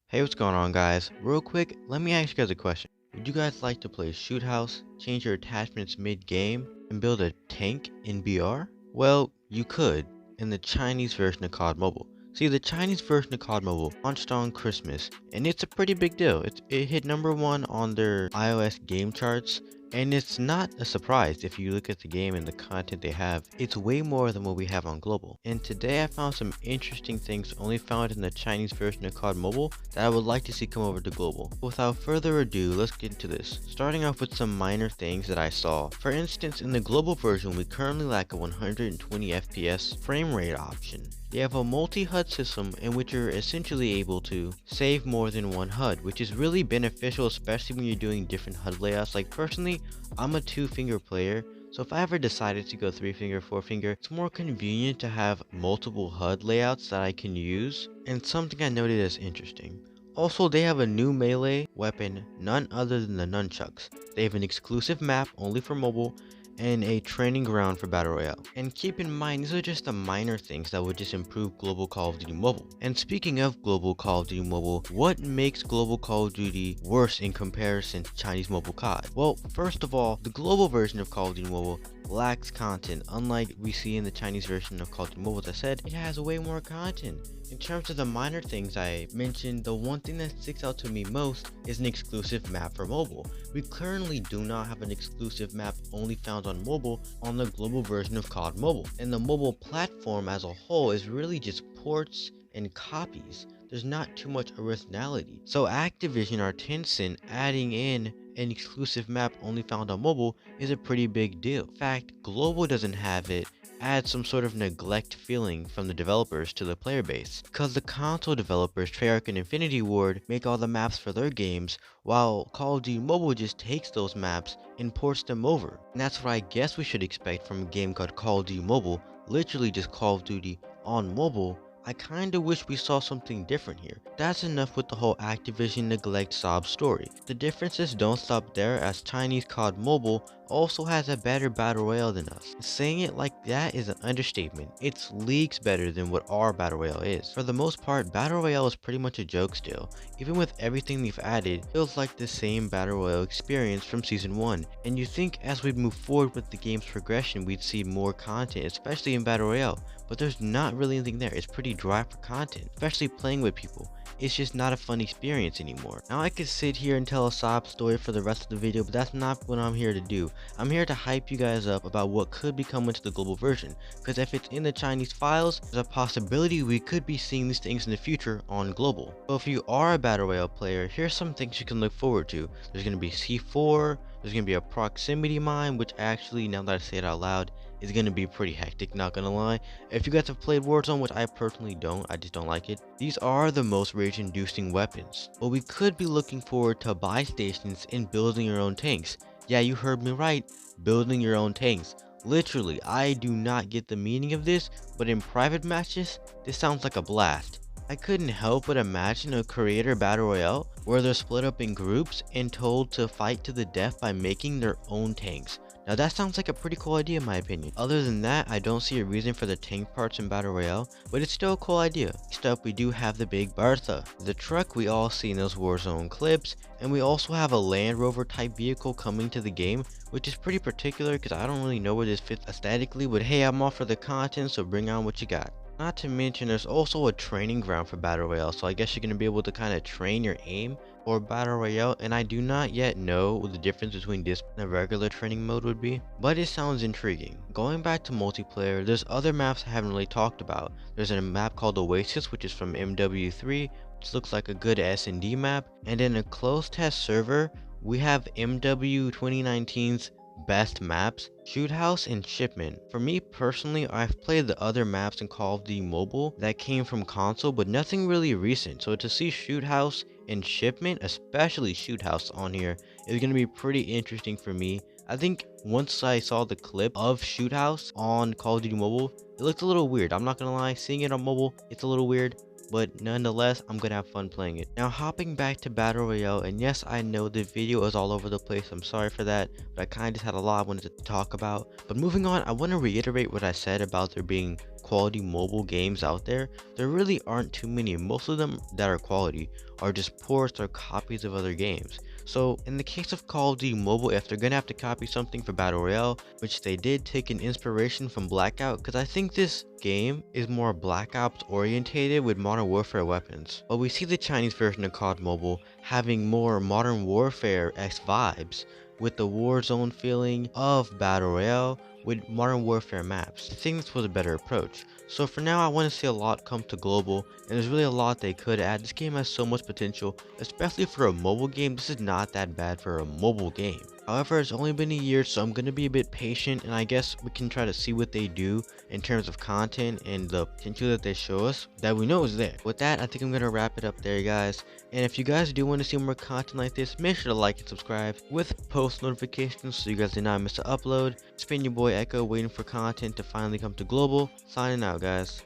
Hey, what's going on, guys? Real quick, let me ask you guys a question. Would you guys like to play Shoot House, change your attachments mid-game, and build a tank in BR? Well, you could, in the Chinese version of COD Mobile. See, the Chinese version of COD Mobile launched on Christmas, and it's a pretty big deal. It hit #1 on their iOS game charts, and it's not a surprise if you look at the game and the content they have. It's way more than what we have on global. And today I found some interesting things only found in the Chinese version of COD Mobile that I would like to see come over to global. Without further ado, let's get into this. Starting off with some minor things that I saw. For instance, in the global version, we currently lack a 120 FPS frame rate option. They have a multi-HUD system in which you're essentially able to save more than one HUD, which is really beneficial, especially when you're doing different HUD layouts. Like personally, I'm a 2-finger player, so if I ever decided to go 3-finger, 4-finger, it's more convenient to have multiple HUD layouts that I can use, and something I noted as interesting. Also, they have a new melee weapon, none other than the nunchucks. They have an exclusive map only for mobile, and a training ground for Battle Royale. And keep in mind, these are just the minor things that would just improve global Call of Duty Mobile. And speaking of global Call of Duty Mobile, what makes global Call of Duty worse in comparison to Chinese mobile COD? Well, first of all, the global version of Call of Duty Mobile lacks content. Unlike we see in the Chinese version of Call of Duty Mobile, as I said, it has way more content. In terms of the minor things I mentioned, the one thing that sticks out to me most is an exclusive map for mobile. We currently do not have an exclusive map only found on mobile on the global version of COD Mobile. And the mobile platform as a whole is really just ports and copies. There's not too much originality. So Activision or Tencent adding in an exclusive map only found on mobile is a pretty big deal. In fact, global doesn't have it, adds some sort of neglect feeling from the developers to the player base, because the console developers Treyarch and Infinity Ward make all the maps for their games, while Call of Duty Mobile just takes those maps and ports them over. And that's what I guess we should expect from a game called Call of Duty Mobile, literally just Call of Duty on mobile. I kinda wish we saw something different here. That's enough with the whole Activision neglect sob story. The differences don't stop there, as Chinese COD Mobile also has a better battle royale than us. Saying it like that is an understatement. It's leagues better than what our battle royale is. For the most part, battle royale is pretty much a joke still. Even with everything they've added, it feels like the same battle royale experience from season 1. And you think as we move forward with the game's progression, we'd see more content, especially in battle royale. But there's not really anything there. It's pretty dry for content, especially playing with people. It's just not a fun experience anymore. Now I could sit here and tell a sob story for the rest of the video, but that's not what I'm here to do. I'm here to hype you guys up about what could be coming to the global version, because if it's in the Chinese files, there's a possibility we could be seeing these things in the future on global. So if you are a battle royale player, here's some things you can look forward to. There's going to be C4, there's going to be a proximity mine, which actually, now that I say it out loud, is going to be pretty hectic, not gonna lie. If you guys have played Warzone, which I personally don't, I just don't like it, these are the most rage inducing weapons. But we could be looking forward to buy stations and building your own tanks. Yeah, you heard me right, building your own tanks. Literally, I do not get the meaning of this, but in private matches, this sounds like a blast. I couldn't help but imagine a creator battle royale where they're split up in groups and told to fight to the death by making their own tanks. Now that sounds like a pretty cool idea in my opinion. Other than that, I don't see a reason for the tank parts in Battle Royale, but it's still a cool idea. Next up, we do have the Big Bertha, the truck we all see in those Warzone clips, and we also have a Land Rover type vehicle coming to the game, which is pretty particular because I don't really know where this fits aesthetically, but hey, I'm all for the content, so bring on what you got. Not to mention there's also a training ground for Battle Royale, so I guess you're going to be able to kind of train your aim for Battle Royale, and I do not yet know what the difference between this and a regular training mode would be, but it sounds intriguing. Going back to multiplayer, there's other maps I haven't really talked about. There's a map called Oasis, which is from MW3, which looks like a good S&D map, and in a closed test server, we have MW 2019's best maps, Shoot House and Shipment. For me personally, I've played the other maps in Call of Duty Mobile that came from console, but nothing really recent, so to see Shoot House and Shipment, especially Shoot House on here, is going to be pretty interesting for me. I think once I saw the clip of Shoot House on Call of Duty Mobile, it looked a little weird. I'm not gonna lie, seeing it on mobile, it's a little weird, but nonetheless, I'm gonna have fun playing it. Now hopping back to Battle Royale, and yes, I know the video is all over the place, I'm sorry for that, but I kinda just had a lot I wanted to talk about. But moving on, I want to reiterate what I said about there being quality mobile games out there, there really aren't too many. Most of them that are quality are just ports or copies of other games. So in the case of Call of Duty Mobile, if they're gonna have to copy something for Battle Royale, which they did take an inspiration from Blackout, because I think this game is more Black Ops orientated with Modern Warfare weapons. But we see the Chinese version of COD Mobile having more Modern Warfare-esque vibes, with the Warzone feeling of Battle Royale with Modern Warfare maps. I think this was a better approach. So for now, I want to see a lot come to global, and there's really a lot they could add. This game has so much potential, especially for a mobile game. This is not that bad for a mobile game. However, it's only been a year, so I'm going to be a bit patient, and I guess we can try to see what they do in terms of content and the potential that they show us that we know is there. With that, I think I'm going to wrap it up there, guys. And if you guys do want to see more content like this, make sure to like and subscribe with post notifications so you guys do not miss an upload. It's been your boy Echo, waiting for content to finally come to global. Signing out, guys.